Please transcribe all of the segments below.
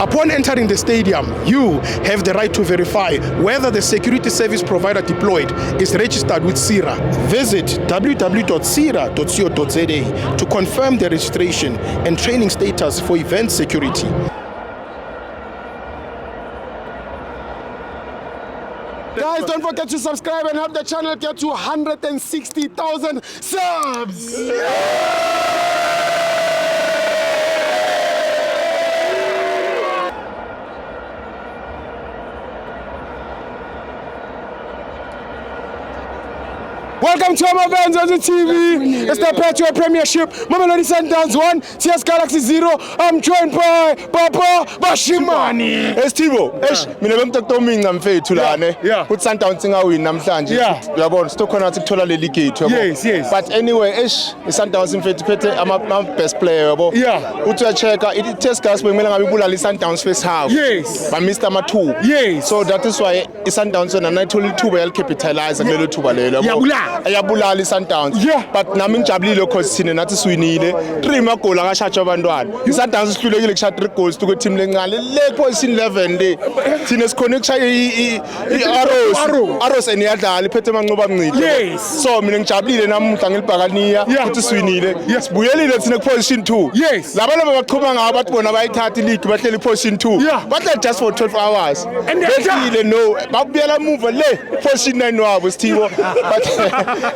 Upon entering the stadium, you have the right to verify whether the security service provider deployed is registered with SIRA. Visit www.sira.co.za to confirm the registration and training status for event security. Guys, don't forget to subscribe and help the channel get to 160,000 subs! Welcome to our events on the TV. It's the Patriot Premiership. Mamelodi Sundowns 1, CS Galaxy 0. I'm joined by Papa Bashimani. Estibo, mina bengitokutominga mfethu lana. Uthi Sundowns ingawini namhlanje. Uyabona sitokhona ukuthi kuthola leli gate yabo. Yes. But anyway, iSundowns mfethu phethe ama best player yabo. Uthi uyachecka iTest gas bekumele ngabe ibulala iSundowns first half. Yes. Ba missed ama 2. Yes. So that is why iSundowns yona nayithola ithuba yalicapitalize kulelo thuba lelo yabo. Ayabulala iSundowns. But nami ngijabulile because thina nathi siwinile 3 magoli akashatsha abantwana. iSundowns sihlulekile kusha 3 goals to team lencane le position 11 le thina sikhona ukushaya i-arrows eniyadlala iphethe emanqoba amncile. So mina ngijabulile namuhla ngilibhakaniya ukuthi siwinile. Sibuyelile thina ku position 2. Labantu abaqhuma ngabo bathi bona bayithatha ileague bahleli position 2. Bahle just for 12 hours. Behlile no babuyela emuva le position 9 wabo Steve. But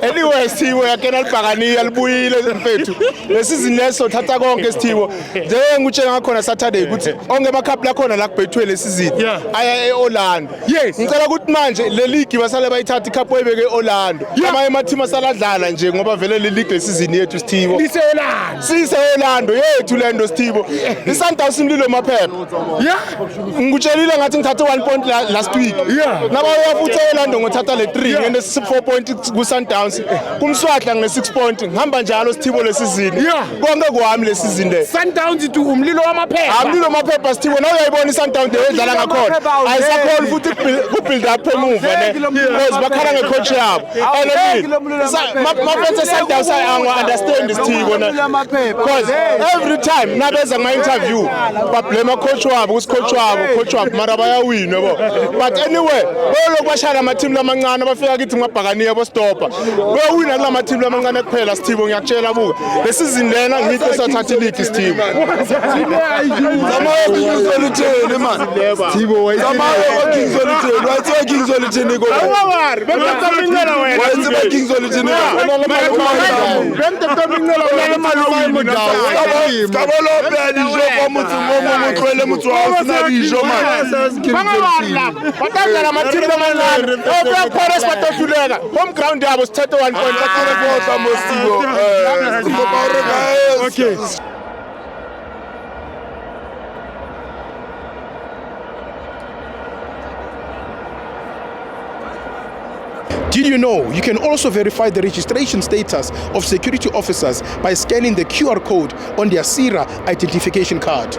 anyway Steve yakena libhakaniya libuyile mfethu lesizini leso thatha konke Steve nje ngutshela ngakhona Saturday ukuthi onke amacup la khona la kubhethwe lesizini aya eOrlando ngicela ukuthi manje le league basale bayithatha icup oyibeke eOrlando amanye amateam asaladlala nje ngoba vele le league lesizini yethu Steve siseOrlando yethu lento Steve iSundowns imlilo maphepha ngikutshelile ngathi ngithathe 1 point last week naba uyafutha eOrlando ngothatha le 3 ngende 4 point kuSundowns kumswahla nge6 point ngihamba njalo Steve lesizini konke kwami lesizini le Sundowns to umlilo wamaphepha. Umlilo wamaphepha Steve nawe uyayibona iSundowns edlala ngakhona ayisakhona futhi ku build up emuva ne because bakhala ngecoach yabo mafethu Sundowns I understand Steve na because every time nabeza kuma interview ba blame coach wabo coach wabo mara bayawina yabo but anyway lokubashara ama team lamancane bafika kithi ngabhakaniya bo stopper bayawina kula ma team lamancane kuphela Steve ngiyakutshela buka lesizini lena ngikho sathatha league Steve Kingsolitheni man Steve wayizama Kingsolitheni wathi Kingsolitheni ko bengitominqela wena wathi Kingsolitheni bengitominqela wena malumayo kabolo beni nje komuthi ngomutlwele muthu awusina dijo man bangawala bathandala amathini amancane obuya Forest batohluleka home ground yabo sithethe 1 point kathile for Mosibo okay. Did you know you can also verify the registration status of security officers by scanning the QR code on their SIRA identification card?